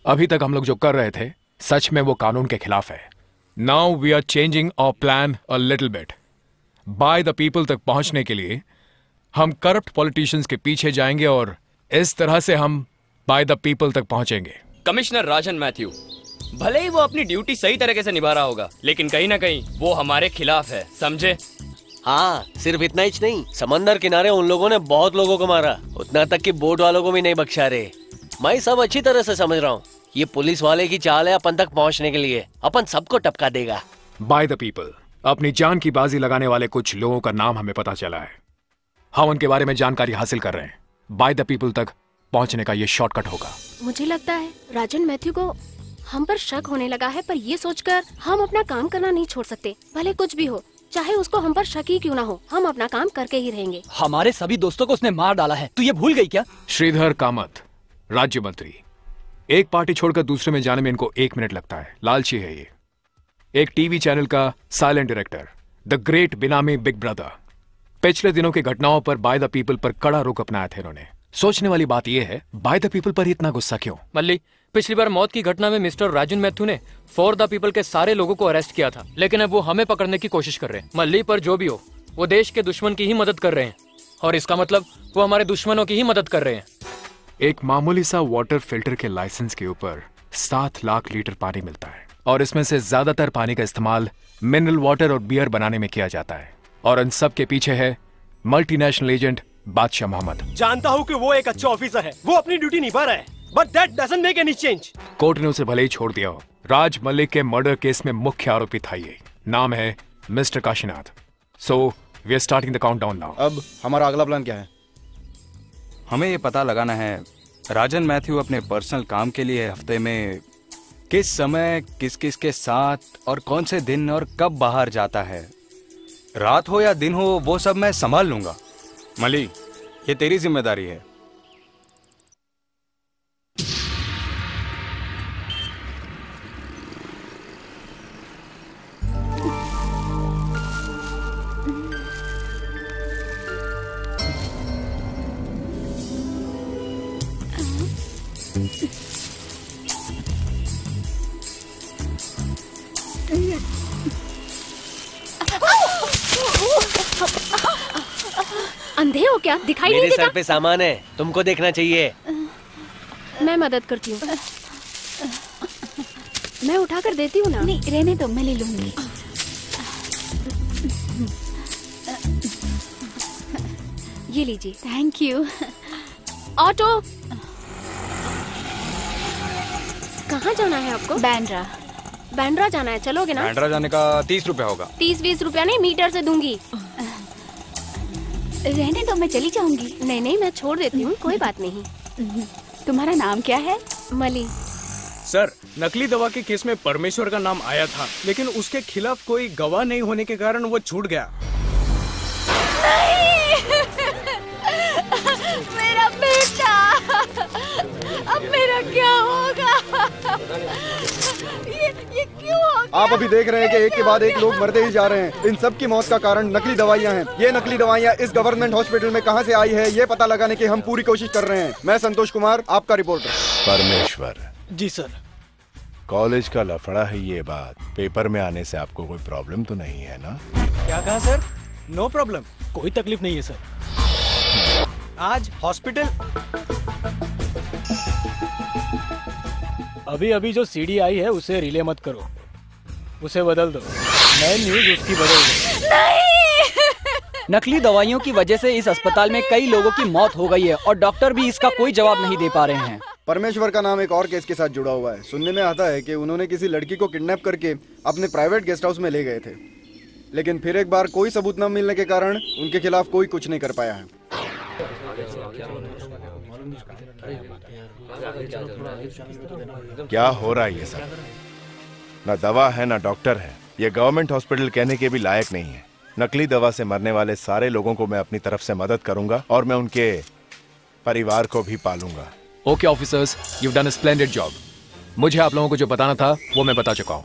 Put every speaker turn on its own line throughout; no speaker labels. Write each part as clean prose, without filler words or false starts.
अभी तक हम लोग जो कर रहे थे सच में वो कानून के खिलाफ है। Now we are changing our plan a little bit. By the people तक पहुंचने के लिए हम करप्ट पॉलिटिशियंस के पीछे जाएंगे और इस तरह से हम बाय द पीपल तक पहुंचेंगे।
कमिश्नर राजन मैथ्यू, भले ही वो अपनी ड्यूटी सही तरीके से निभा रहा होगा, लेकिन कहीं ना कहीं वो हमारे खिलाफ है, समझे?
हाँ, सिर्फ इतना ही नहीं, समंदर किनारे उन लोगों ने बहुत लोगों को मारा, उतना तक कि बोट वालों को भी नहीं बख्शा रहे। मैं सब अच्छी तरह से समझ रहा हूँ। ये पुलिस वाले की चाल है अपन तक पहुँचने के लिए, अपन सबको टपका देगा।
बाय द पीपल, अपनी जान की बाजी लगाने वाले कुछ लोगों का नाम हमें पता चला है। हम उनके बारे में जानकारी हासिल कर रहे हैं। बाय द पीपल तक पहुंचने का ये शॉर्टकट होगा।
मुझे लगता है राजन मैथ्यू को हम पर शक होने लगा है, पर ये सोचकर हम अपना काम करना नहीं छोड़ सकते। भले कुछ भी हो, चाहे उसको हम पर शक ही क्यों ना हो, हम अपना काम करके ही रहेंगे।
हमारे सभी दोस्तों को उसने मार डाला है, तू ये भूल गई क्या?
श्रीधर कामत, राज्य मंत्री। एक पार्टी छोड़कर दूसरे में जाने में इनको 1 मिनट लगता है। लालची है ये। एक टीवी चैनल का silent director, the great benami big brother. पिछले दिनों की घटनाओं पर बाय द पीपल पर कड़ा रुख अपनाया था इन्होंने। सोचने वाली बात यह है, बाय द पीपल पर इतना गुस्सा क्यों?
मल्ली, पिछली बार मौत की घटना में मिस्टर राजन मैथ्यू ने फॉर द पीपल के सारे लोगों को अरेस्ट किया था, लेकिन अब वो हमें पकड़ने की कोशिश कर रहे हैं। मल्ली, पर जो भी हो, वो देश के दुश्मन की ही मदद कर रहे हैं, और इसका मतलब वो हमारे दुश्मनों की ही मदद कर रहे हैं।
एक मामूली सा वाटर फिल्टर के लाइसेंस के ऊपर 7 लाख लीटर पानी मिलता है, और इसमें से ज्यादातर पानी का इस्तेमाल मिनरल वाटर और बियर बनाने में किया जाता है। और इन सब के पीछे है मल्टीनेशनल एजेंट बादशाह मोहम्मद।
जानता हूँ कि वो एक अच्छा ऑफिसर है, वो अपनी ड्यूटी निभा रहा है, but that doesn't make any change.
Court ने उसे भले ही छोड़ दिया हो। राज मलिक के मर्डर केस में मुख्य आरोपी था ये। नाम है mister Kashinath. So we are starting the countdown now.
अब हमारा अगला प्लान क्या है?
हमें ये पता लगाना है राजन मैथ्यू अपने पर्सनल काम के लिए हफ्ते में किस समय किस किस के साथ और कौन से दिन और कब बाहर जाता है। रात हो या दिन हो, वो सब मैं संभाल लूंगा। मली, ये तेरी जिम्मेदारी है।
अंधे हो क्या? दिखाई नहीं देता?
मेरे सर पे सामान है, तुमको देखना चाहिए।
मैं मदद करती हूँ। मैं उठा कर देती हूँ ना।
नहीं, रहने दो, मैं ले लूंगी।
ये लीजिए।
Thank you.
ऑटो। कहाँ जाना है आपको?
बैंड्रा।
बैंड्रा जाना है, चलोगे ना?
बैंड्रा जाने का 30 रुपया होगा।
30-20 रुपया नहीं, मीटर से दूंगी।
रहने दो, मैं चली जाऊंगी।
नहीं नहीं, मैं छोड़ देती हूँ, कोई बात नहीं।
तुम्हारा नाम क्या है?
मली।
सर, नकली दवा के केस में परमेश्वर का नाम आया था, लेकिन उसके खिलाफ कोई गवाह नहीं होने के कारण वो छूट गया।
मेरा बेटा, अब मेरा क्या होगा? ये क्यों हो गया?
आप अभी देख रहे हैं कि एक के बाद एक लोग मरते ही जा रहे हैं। इन सब की मौत का कारण नकली दवाइयां हैं। ये नकली दवाइयां इस गवर्नमेंट हॉस्पिटल में कहां से आई है, ये पता लगाने की हम पूरी कोशिश कर रहे हैं। मैं संतोष कुमार, आपका रिपोर्टर।
परमेश्वर
जी सर।
कॉलेज का लफड़ा है ये बात। पेपर में आने से आपको कोई प्रॉब्लम तो नहीं है ना?
क्या कहा सर? नो प्रॉब्लम, कोई तकलीफ नहीं है सर। आज हॉस्पिटल अभी जो सीडी आई है उसे रिले मत करो, उसे बदल दो। नई न्यूज उसकी बदल दो।
नहीं! नकली दवाइयों की वजह से इस अस्पताल में कई लोगों की मौत हो गई है और डॉक्टर भी इसका कोई जवाब नहीं दे पा रहे हैं।
परमेश्वर का नाम एक और केस के साथ जुड़ा हुआ है। सुनने में आता है कि उन्होंने किसी लड़की को किडनैप करके अपने प्राइवेट गेस्ट हाउस में ले गए थे, लेकिन फिर एक बार कोई सबूत न मिलने के कारण उनके खिलाफ कोई कुछ नहीं कर पाया है।
क्या हो रहा है ये सब? ना दवा है ना डॉक्टर है। ये गवर्नमेंट हॉस्पिटल कहने के भी लायक नहीं है। नकली दवा से मरने वाले सारे लोगों को मैं अपनी तरफ से मदद करूंगा और मैं उनके परिवार को भी पालूंगा।
Okay officers, you done a splendid job. मुझे आप लोगों को जो बताना था वो मैं बता चुका हूं।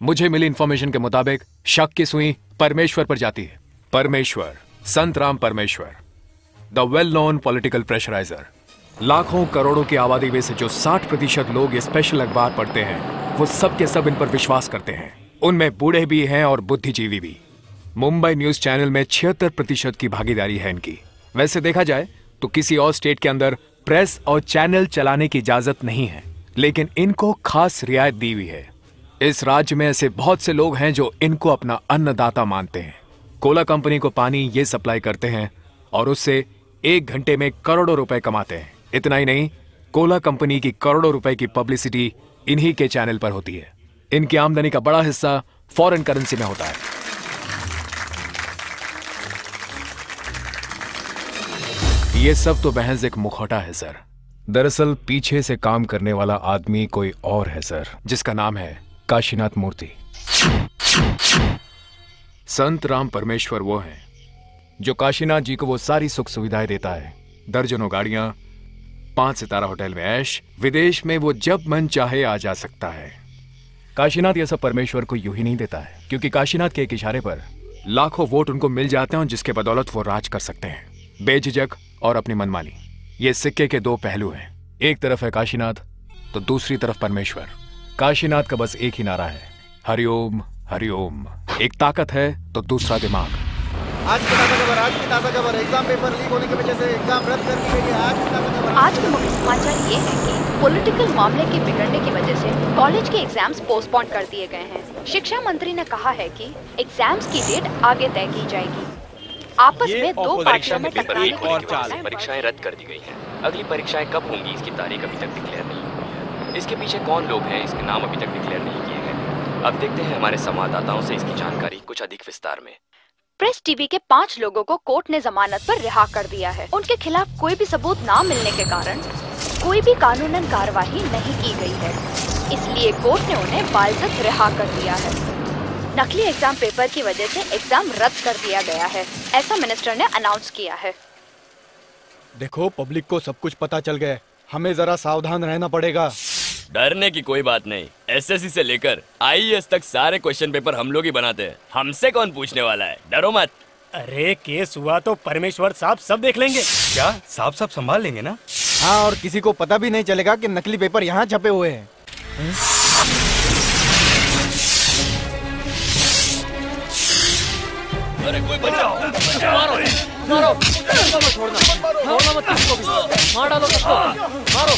मुझे मिली इंफॉर्मेशन के मुताबिक शक की सुई परमेश्वर पर जाती है। परमेश्वर, संत राम परमेश्वर, the well known political pressurizer. लाखों करोड़ों की आबादी में से जो 60% लोग ये स्पेशल अखबार पढ़ते हैं वो सब के सब इन पर विश्वास करते हैं। उनमें बूढ़े भी हैं और बुद्धिजीवी भी। मुंबई न्यूज चैनल में 76% की भागीदारी है इनकी। वैसे देखा जाए तो किसी और स्टेट के अंदर प्रेस और चैनल चलाने की इजाजत नहीं है, लेकिन इनको खास रियायत दी हुई है। इस राज्य में ऐसे बहुत से लोग हैं जो इनको अपना अन्नदाता मानते हैं। कोला कंपनी को पानी ये सप्लाई करते हैं और उससे 1 घंटे में करोड़ों रुपए कमाते हैं। इतना ही नहीं, कोला कंपनी की करोड़ों रुपए की पब्लिसिटी इन्हीं के चैनल पर होती है। इनकी आमदनी का बड़ा हिस्सा फॉरेन करेंसी में होता है। ये सब तो महज एक मुखौटा है सर। दरअसल पीछे से काम करने वाला आदमी कोई और है सर, जिसका नाम है काशीनाथ मूर्ति। संत राम परमेश्वर वो हैं जो काशीनाथ जी को वो सारी सुख सुविधाएं देता है। दर्जनों गाड़ियां, 5 सितारा होटल में ऐश, विदेश में वो जब मन चाहे आ जा सकता है। काशीनाथ ये सब परमेश्वर को यूं ही नहीं देता है, क्योंकि काशीनाथ के एक इशारे पर लाखों वोट उनको मिल जाते हैं, जिसके बदौलत वो राज कर सकते हैं, बेझिझक और अपनी मनमानी। ये सिक्के के 2 पहलू हैं। एक तरफ है काशीनाथ तो दूसरी तरफ परमेश्वर। काशीनाथ का बस एक ही नारा है, हरिओम हरिओम। एक ताकत है तो दूसरा दिमाग।
आज की ताज़ा खबर, एग्जाम पेपर लीक होने की वजह से एग्जाम रद्द कर दी गई है।
आज के मुख्य समाचार ये है कि पॉलिटिकल मामले के बिगड़ने की वजह से कॉलेज के एग्जाम्स पोस्टपोन कर दिए गए हैं। शिक्षा मंत्री ने कहा है कि एग्जाम्स की डेट आगे तय की जाएगी। आपस में 2 पार्टियों में टकराने की वजह से
परीक्षाएं रद्द कर दी गई हैं। अगली परीक्षाएं कब होंगी इसकी तारीख अभी तक डिक्लेयर नहीं हुई है। इसके पीछे कौन लोग हैं इसके नाम अभी तक डिक्लेयर नहीं किए गए। अब देखते हैं हमारे संवाददाताओं से इसकी जानकारी कुछ अधिक विस्तार में।
प्रेस टीवी के 5 लोगों को कोर्ट ने जमानत पर रिहा कर दिया है। उनके खिलाफ कोई भी सबूत ना मिलने के कारण कोई भी कानूनन कार्रवाई नहीं की गई है, इसलिए कोर्ट ने उन्हें बाइज्जत रिहा कर दिया है। नकली एग्जाम पेपर की वजह से एग्जाम रद्द कर दिया गया है, ऐसा मिनिस्टर ने अनाउंस किया है।
देखो, पब्लिक को सब कुछ पता चल गया, हमें जरा सावधान रहना पड़ेगा।
डरने की कोई बात नहीं। एसएससी से लेकर आईएएस तक सारे क्वेश्चन पेपर हम लोग ही बनाते हैं। हमसे कौन पूछने वाला है, डरो मत।
अरे केस हुआ तो परमेश्वर साहब सब देख लेंगे।
क्या साहब सब संभाल लेंगे ना?
हाँ, और किसी को पता भी नहीं चलेगा कि नकली पेपर यहाँ छपे हुए हैं।
अरे कोई बचाओ,
मारो मारो, छोड़ना मत किसी को भी, मार डालो सबको, मारो।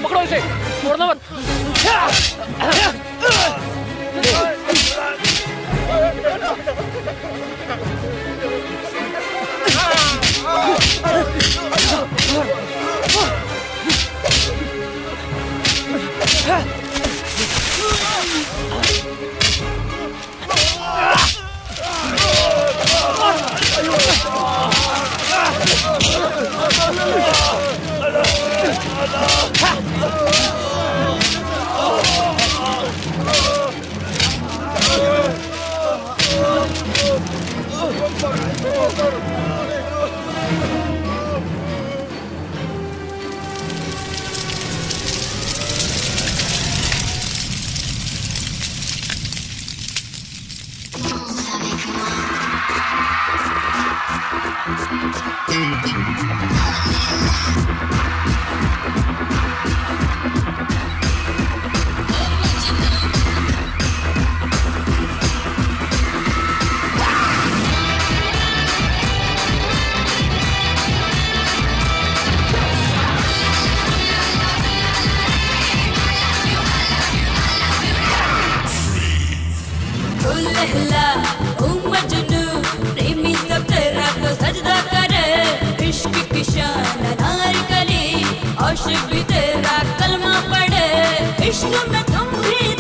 पकड़ो इसे, छोड़ना मत।
भी तेरा कलमा पढ़े, इश्क में तुम भी